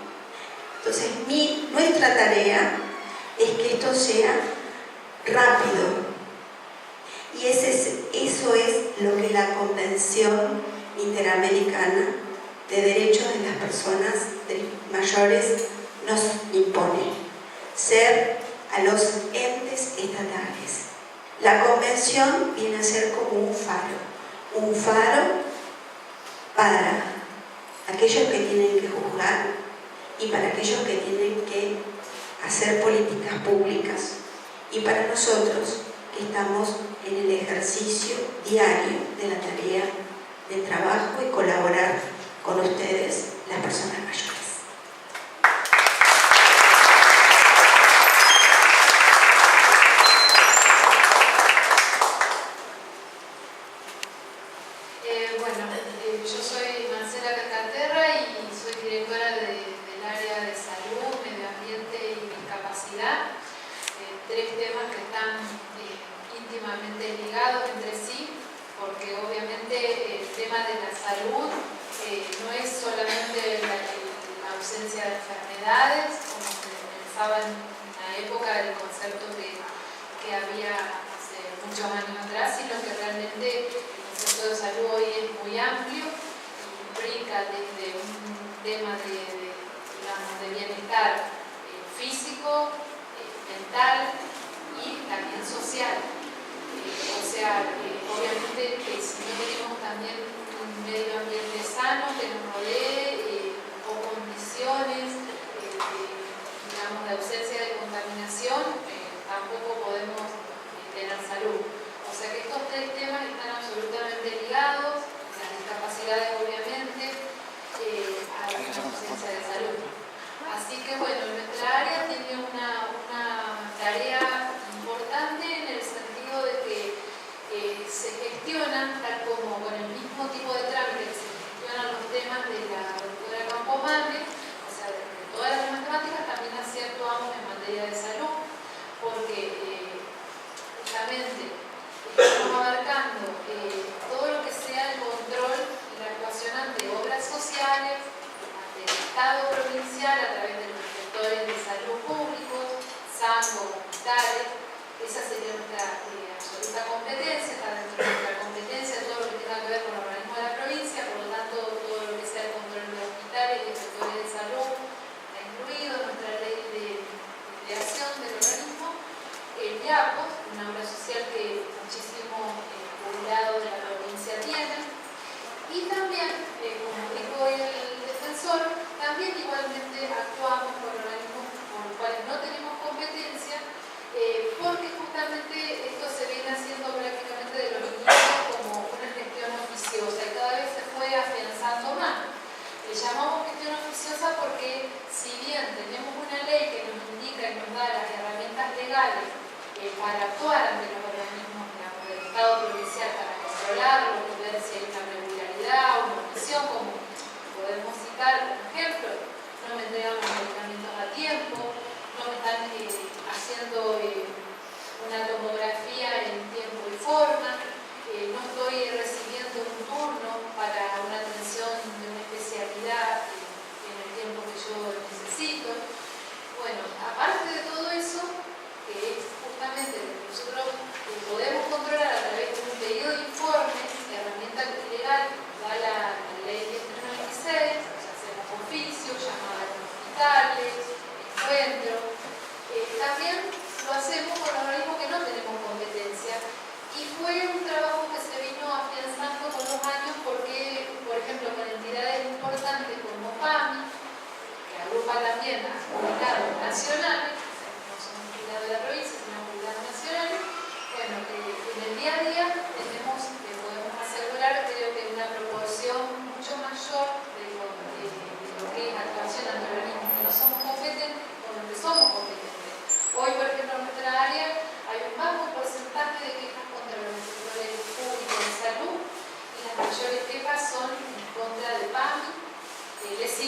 Entonces, nuestra tarea es que esto sea rápido. Y eso es lo que la Convención Interamericana de Derechos de las Personas Mayores nos impone. Ser a los entes estatales. La Convención viene a ser como un faro para aquellos que tienen que juzgar y para aquellos que tienen que hacer políticas públicas, y para nosotros que estamos en el ejercicio diario de la tarea de trabajo y colaborar con ustedes, las personas mayores. Yo soy Marcela Cascaterra y soy directora del área de salud, medio ambiente y discapacidad. Tres temas que están íntimamente ligados entre sí, porque obviamente el tema de la salud no es solamente la ausencia de enfermedades, como se pensaba en la época del concepto que había hace muchos años atrás, sino que realmente el concepto de salud hoy es muy amplio, implica desde un tema de bienestar físico, mental y también social. O sea, obviamente si no tenemos también un medio ambiente sano que nos rodee o condiciones digamos, de ausencia de contaminación, tampoco podemos tener salud. O sea que estos tres temas están absolutamente ligados, las discapacidades obviamente, a la ausencia de salud. Así que bueno, nuestra área tiene una tarea importante en el sentido de que se gestionan, tal como con el mismo tipo de trámite que se gestionan los temas de la doctora Campomane, o sea, de todas las matemáticas, también así actuamos en materia de salud, porque justamente estamos abarcando todo lo que sea el control y la actuación ante obras sociales, ante el Estado provincial a través de los sectores de salud públicos, SAMO, comunitarios. Esa sería nuestra absoluta competencia, está dentro de nuestra competencia todo lo que tenga que ver con el organismo de la provincia, por lo tanto todo lo que sea el control de hospitales y de sectores de salud está incluido en nuestra ley de creación del organismo. El IAPOS, una obra social que muchísimos jubilados de la provincia tienen, y también, como dijo el defensor, también igualmente actuamos con organismos con los cuales no tenemos competencia, porque justamente esto se viene haciendo prácticamente de los inicios como una gestión oficiosa y cada vez se fue afianzando más. Le llamamos gestión oficiosa porque si bien tenemos una ley que nos indica y nos da las herramientas legales para actuar ante los organismos del Estado provincial, para controlarlo, ver si hay una regularidad o una omisión, como podemos citar, por ejemplo, no me entregan los medicamentos a tiempo, no me están haciendo una tomografía en tiempo y forma, no estoy recibiendo un turno para una atención de una especialidad en el tiempo que yo necesito. Bueno, aparte de todo eso, que es justamente lo que nosotros podemos controlar a través de un pedido de informes, herramienta legal que nos da la ley 1096, o sea, hacemos oficios, llamadas a hospitales, encuentros. También lo hacemos con organismos que no tenemos competencia, y fue un trabajo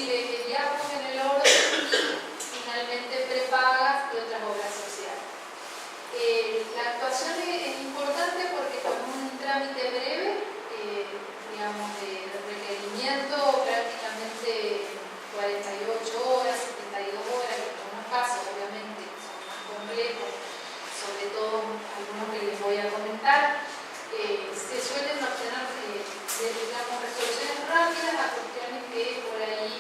recibe IAPOS en el orden y finalmente prepagas y otras obras sociales. La actuación es importante porque con un trámite breve, digamos, de requerimiento prácticamente 48 horas, 72 horas, en algunos casos obviamente son más complejos, sobre todo algunos que les voy a comentar, se suelen obtener digamos, resoluciones rápidas a cuestiones que por ahí,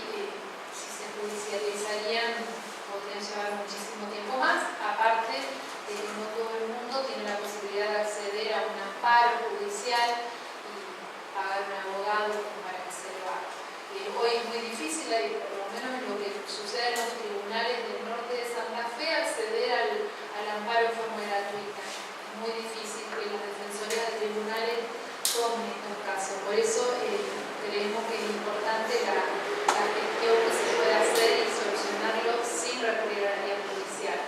si se judicializarían, podrían llevar muchísimo tiempo más, aparte de que no todo el mundo tiene la posibilidad de acceder a un amparo judicial y pagar un abogado para que se lo haga. Hoy es muy difícil, por lo menos en lo que sucede en los tribunales del norte de Santa Fe, acceder al amparo en forma gratuita. Es muy difícil que las defensorías de tribunales tomen estos casos. Por eso creemos que es importante la gestión que se puede hacer y solucionarlo sin recurrir a la vía judicial.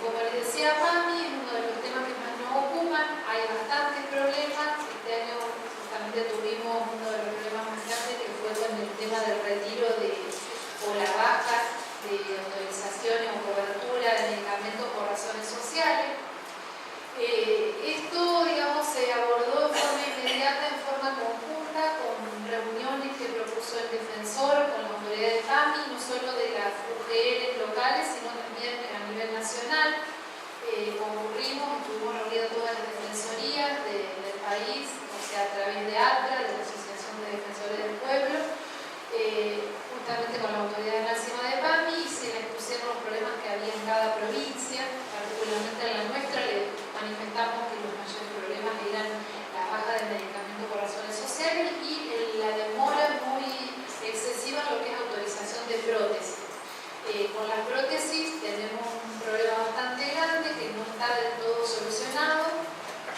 Como les decía Pami, es uno de los temas que más nos ocupan. Hay bastantes problemas. Este año justamente tuvimos uno de los problemas más grandes que fue con el tema del retiro o la baja de autorizaciones o cobertura de medicamentos por razones sociales. Esto, digamos, se abordó de forma inmediata, en forma conjunta, con reuniones que propuso el defensor con la autoridad de PAMI, no solo de las UGR locales, sino también a nivel nacional. Concurrimos, estuvimos reunidos todas las defensorías del país, o sea, a través de ATRA, de la Asociación de Defensores del Pueblo, justamente con la autoridad máxima de PAMI, y se les pusieron los problemas que había en cada provincia, particularmente en la nuestra. Le manifestamos que los mayores problemas eran la baja de medicamentos por razones sociales y la demora muy excesiva en lo que es autorización de prótesis. Con las prótesis tenemos un problema bastante grande que no está del todo solucionado,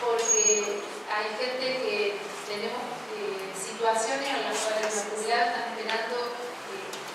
porque hay gente que tenemos situaciones en las cuales los jubilados están esperando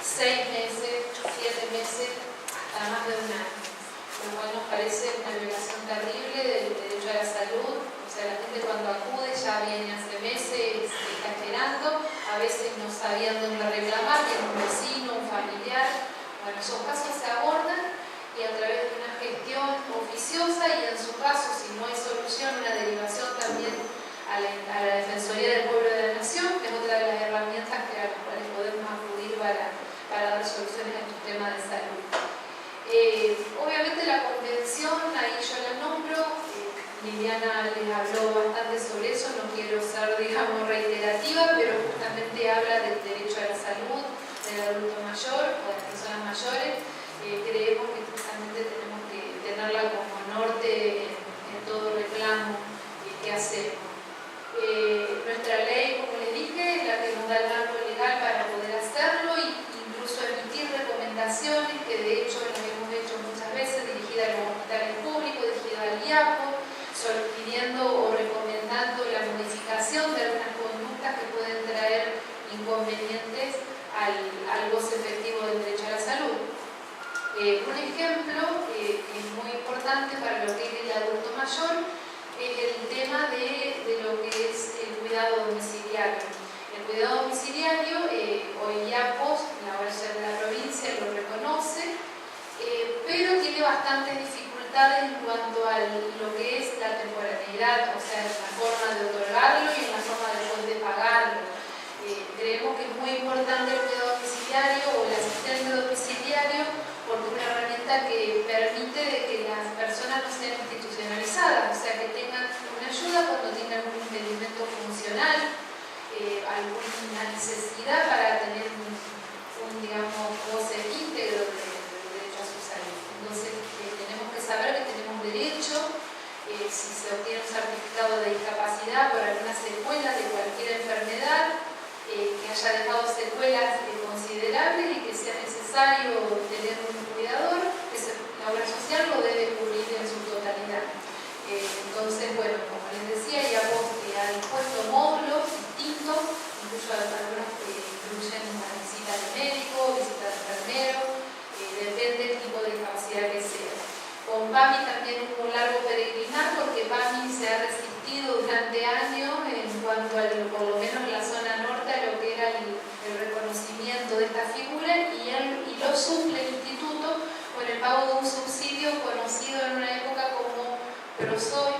6 meses, 7 meses, hasta más de un año, lo cual nos parece una violación terrible del derecho a la salud. O sea, la gente cuando acude ya viene hace meses, está esperando, a veces no sabían dónde reclamar, tiene un vecino, un familiar. Bueno, esos casos se abordan y a través de una gestión oficiosa y en su caso, si no hay solución, una derivación también a la Defensoría del Pueblo de la Nación, que es otra de las herramientas a las cuales podemos acudir para dar soluciones a estos temas de salud. Obviamente la convención, ahí yo la nombro, Liliana les habló bastante sobre eso, no quiero ser, digamos, reiterativa, pero justamente habla del derecho a la salud del adulto mayor o de las personas mayores. Creemos que justamente tenemos que tenerla como norte en todo reclamo que hacemos. Nuestra ley, como les dije, es la que nos da el marco legal para poder hacerlo e incluso emitir recomendaciones que de hecho las hemos hecho muchas veces, dirigidas a los hospitales públicos, dirigidas al IAPO, pidiendo o recomendando la modificación de algunas conductas que pueden traer inconvenientes al goce efectivo del derecho a la salud. Un ejemplo que es muy importante para lo que es el adulto mayor es el tema de lo que es el cuidado domiciliario. El cuidado domiciliario, hoy IAPOS, la ORC de la provincia, lo reconoce, pero tiene bastantes dificultades en cuanto a lo que es la temporalidad, o sea, en la forma de otorgarlo y en la forma de pagarlo. Creemos que es muy importante el cuidado domiciliario o el asistente domiciliario porque es una herramienta que permite de que las personas no sean institucionalizadas, o sea, que tengan una ayuda cuando tengan un impedimento funcional, alguna necesidad para tener un digamos, goce íntegro del derecho a su salud. Entonces, tenemos que saber que tenemos derecho, si se obtiene un certificado de discapacidad por alguna secuela de cualquier enfermedad, que haya dejado secuelas considerables y que sea necesario tener un cuidador, la obra social lo debe cubrir en su totalidad. Entonces, bueno, como les decía, IAPOS ha dispuesto módulos distintos, incluso algunos que incluyen una visita de médico, visita de enfermero, depende del tipo de discapacidad que sea. Con PAMI también hubo un largo peregrinar porque PAMI se ha resistido durante años en cuanto a, por lo menos en la zona norte, a lo que era el reconocimiento de ejemplos hoy,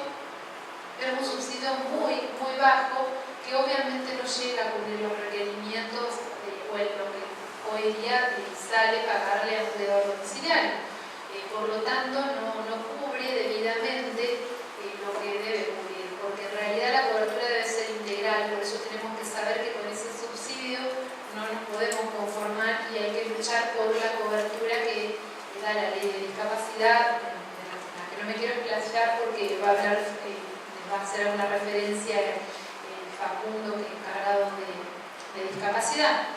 vemos un subsidio muy bajo que obviamente no llega a cubrir los requerimientos o lo que hoy día sale pagarle a un cuidador domiciliario. Por lo tanto, no cubre debidamente lo que debe cubrir, porque en realidad la cobertura debe ser integral, por eso tenemos que saber que con ese subsidio no nos podemos conformar y hay que luchar por la cobertura que da la ley de discapacidad, la que no me quiero explayar porque va a hablar, va a hacer una referencia Facundo, que es encargado de discapacidad.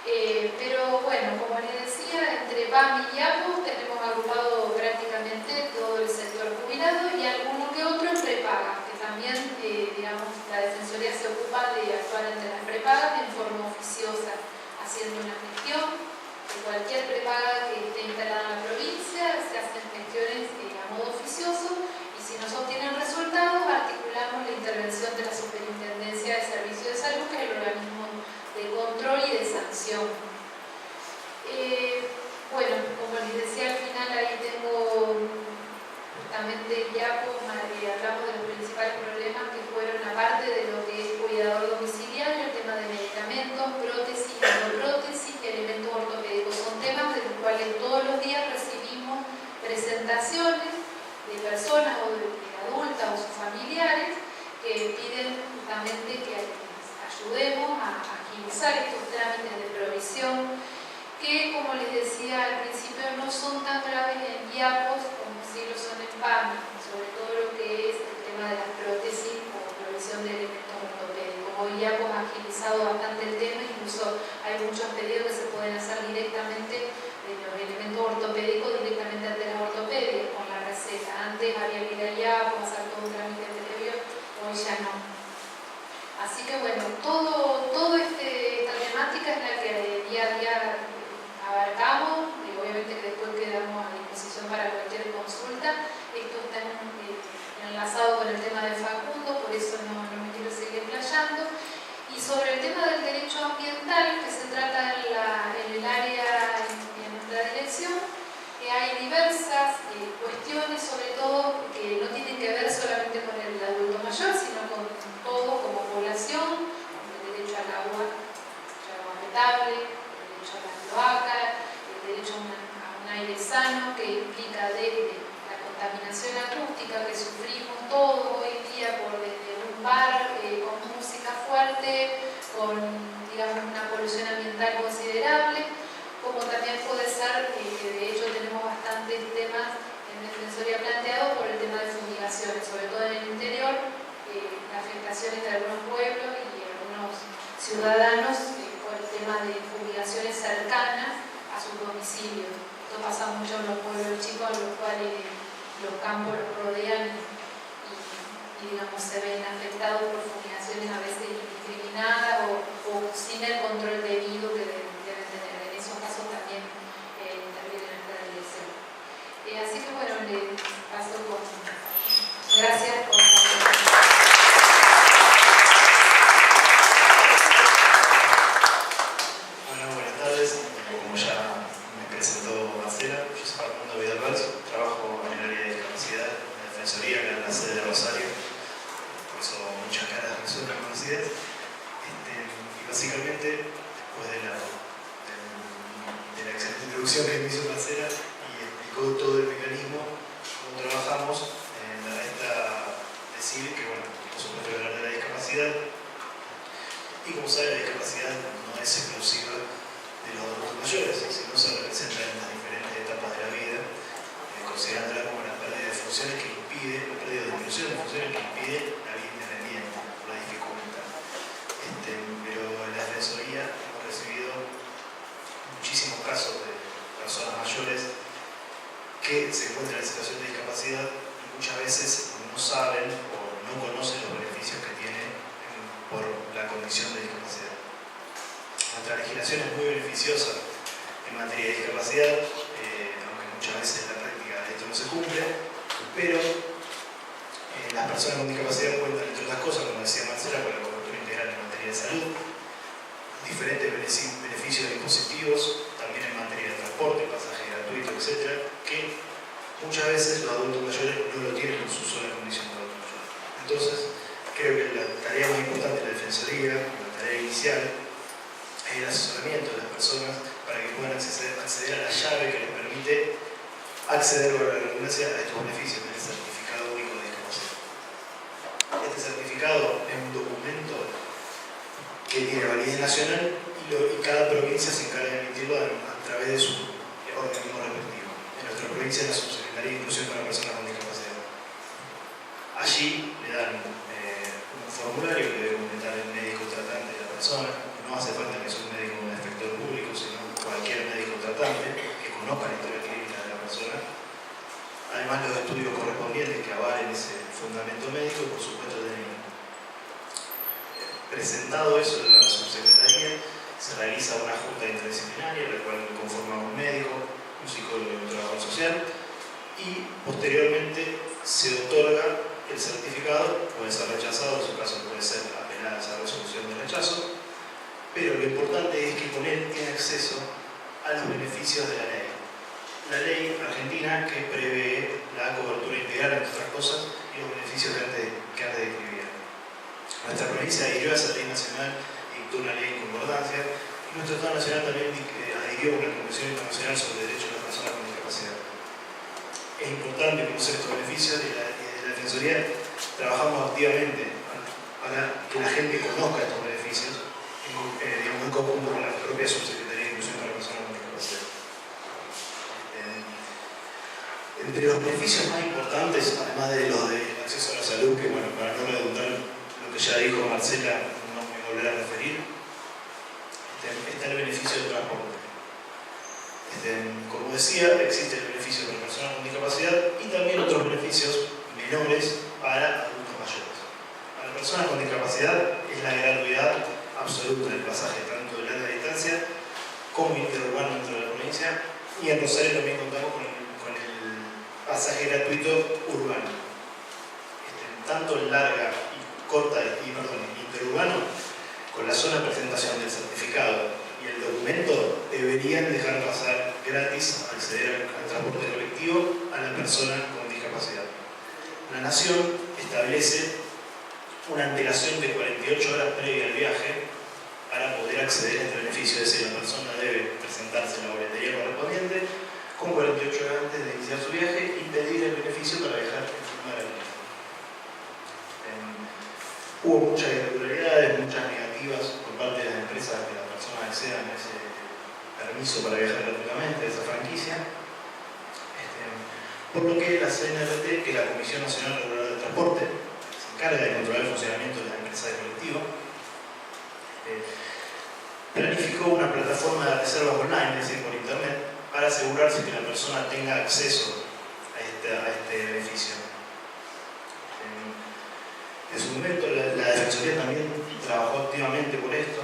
Pero bueno, como les decía, entre PAMI y APO tenemos agrupado prácticamente todo el sector jubilado y alguno que otro en prepagas, que también, digamos, la Defensoría se ocupa de actuar entre las prepagas en forma oficiosa, haciendo una gestión de cualquier prepaga que esté instalada en la provincia, se hacen gestiones a modo oficioso y si no se obtienen resultados, articulamos la intervención de la Superintendencia de Servicios de Salud, que es el organismo de control y de sanción. Bueno, como les decía, al final ahí tengo justamente ya hablamos de los principales problemas que fueron, aparte de lo que es cuidador domiciliario, el tema de medicamentos, prótesis, endoprótesis, elementos ortopédicos. Son temas de los cuales todos los días recibimos presentaciones de personas o de adultas o sus familiares que piden justamente que ayudemos a agilizar estos trámites de provisión que, como les decía al principio, no son tan graves en IAPOS como si lo son en PAMI, sobre todo lo que es el tema de las prótesis o provisión de elementos ortopédicos. Hoy IAPOS ha agilizado bastante el tema, incluso hay muchos pedidos que se pueden hacer directamente de los elementos ortopédicos directamente ante las ortopedias con la receta. Antes había que ir a IAPOS, hacer todo un trámite previo, hoy ya no. Así que bueno, toda esta temática es la que día a día abarcamos y obviamente que después quedamos a disposición para cualquier consulta. Esto está enlazado con el tema del Facundo, por eso no me quiero seguir explayando. Y sobre el tema del derecho ambiental que se trata en el área en nuestra dirección, hay diversas cuestiones, sobre todo que no tienen que ver solamente con el adulto mayor, sino con todo como población, el derecho al agua potable, el derecho a la cloaca, el derecho a un aire sano, que implica desde la contaminación acústica que sufrimos todos hoy día por desde un bar con música fuerte, con, digamos, una polución ambiental considerable, como también puede ser, que de hecho tenemos bastantes temas en Defensoría planteados por el tema de fumigaciones, sobre todo en el interior, las afectaciones de algunos pueblos y algunos ciudadanos por el tema de fumigaciones cercanas a sus domicilios. Esto pasa mucho en los pueblos chicos, en los cuales los campos los rodean y digamos, se ven afectados por fumigaciones a veces indiscriminadas o sin el control debido que deben tener. En esos casos también interviene nuestra dirección. Así que bueno, le paso con... Gracias por la atención. Bueno, buenas tardes. Como ya me presentó Marcela, yo soy Facundo Vidal, trabajo en el área de discapacidad en la Defensoría, que es la sede de Rosario, por eso muchas caras me son reconocidas. Y básicamente, después de la excelente introducción que me hizo Marcela y explicó todo el mecanismo, cómo trabajamos, me resta decir que, bueno, por supuesto, hablar de la discapacidad. Y como sabe, la discapacidad no es exclusiva de los adultos mayores, sino se representa en las diferentes etapas de la vida, considerándola como una pérdida de funciones que impide, la pérdida de disminución de funciones que impide la vida independiente, por la dificultad. Pero en la Defensoría hemos recibido muchísimos casos de personas mayores que se encuentran en situación de discapacidad y muchas veces no saben o no conocen los beneficios que tienen por la condición de discapacidad. Nuestra legislación es muy beneficiosa en materia de discapacidad, aunque muchas veces en la práctica esto no se cumple, pero las personas con discapacidad cuentan, entre otras cosas, como decía Marcela, con la cobertura integral en materia de salud, diferentes beneficios de dispositivos, también en materia de transporte, pasaje gratuito, etc., que muchas veces los adultos mayores no lo tienen en su sola condición de adulto mayor. Entonces, creo que la tarea más importante de la Defensoría, la tarea inicial, es el asesoramiento de las personas para que puedan acceder a la llave que les permite acceder a la redundancia a estos beneficios del certificado único de discapacidad. Este certificado es un documento que tiene validez nacional y cada provincia se encarga de emitirlo a través de su organismo respectivo. En nuestra provincia es la Subsecretaría de Inclusión para Personas con Discapacidad. Allí le dan un formulario que debe completar el médico tratante de la persona. No hace falta que sea un médico o un inspector público, sino cualquier médico tratante que conozca la historia clínica de la persona. Además, los estudios correspondientes que avalen ese fundamento médico, por supuesto, deben presentado eso en la subsecretaría, se realiza una junta interdisciplinaria, la cual conforma un médico, un psicólogo y un trabajador social, y posteriormente se otorga el certificado, puede ser rechazado, en su caso puede ser apelada esa resolución de rechazo, pero lo importante es que con él tiene acceso a los beneficios de la ley. La ley argentina que prevé la cobertura integral, entre otras cosas, y los beneficios que antes describía. Nuestra provincia adhirió a esa ley nacional, dictó una ley en concordancia, y nuestro Estado Nacional también adhirió a una Convención Internacional sobre el Derecho de las Personas con Discapacidad. Es importante conocer estos beneficios y desde la Defensoría trabajamos activamente para que la gente conozca estos beneficios, en conjunto con la propia Subsecretaría de Inclusión para Personas con Discapacidad. Entre los beneficios más importantes, además de los de acceso a la salud, que bueno, para no redundar lo que ya dijo Marcela, no me volveré a referir, está el beneficio del transporte. Como decía, existe el beneficio para personas con discapacidad y también otros beneficios menores para adultos mayores. Para personas con discapacidad es la gratuidad absoluta del pasaje tanto de larga distancia como interurbano dentro de la provincia, y en Rosario también contamos con el pasaje gratuito urbano. Tanto en larga y corta interurbano, con la sola presentación del certificado y el documento, deberían dejar pasar gratis acceder al transporte colectivo a la persona con discapacidad. La Nación establece una antelación de 48 horas previa al viaje para poder acceder a este beneficio, es decir, la persona debe presentarse en la boletería correspondiente con 48 horas antes de iniciar su viaje y pedir el beneficio para viajar en forma gratuita. Hubo muchas irregularidades, muchas negativas por parte de las empresas que las personas accedan a ese permiso para viajar gratuitamente, a esa franquicia. Por lo que la CNRT, que es la Comisión Nacional Reguladora del Transporte, se encarga de controlar el funcionamiento de las empresas de colectivo, planificó una plataforma de reservas online, es decir, por internet, para asegurarse que la persona tenga acceso a este beneficio. En su momento la Defensoría también trabajó activamente por esto,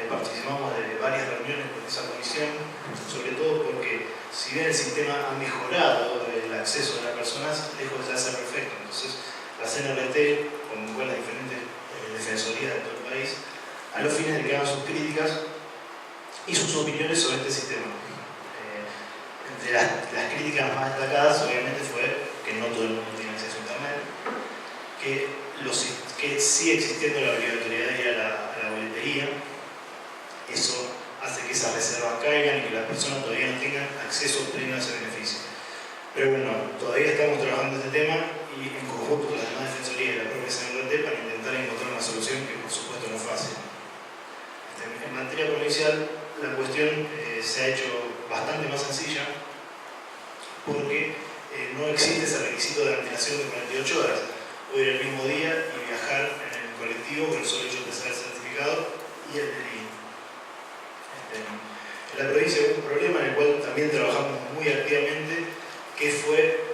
participamos de varias reuniones con esa comisión, sobre todo porque si bien el sistema ha mejorado el acceso de las personas, lejos de ser perfecto. Entonces la CNRT, con las diferentes defensorías de todo el país, a los fines de que hagan sus críticas y sus opiniones sobre este sistema. Entre las críticas más destacadas, obviamente, fue que no todo el mundo tiene acceso a internet, que sigue existiendo la obligatoriedad de ir a la boletería. Eso hace que esas reservas caigan y que las personas todavía no tengan acceso pleno a ese beneficio. Pero bueno, todavía estamos trabajando este tema y en conjunto con las demás defensorías y la propia CNRT para intentar encontrar una solución que por supuesto no es fácil. En materia provincial, la cuestión se ha hecho bastante más sencilla porque no existe ese requisito de antelación de 48 horas. Puede ir el mismo día y viajar en el colectivo con el solo hecho de tener el certificado y el DNI. En la provincia hubo un problema en el cual también trabajamos muy activamente, que fue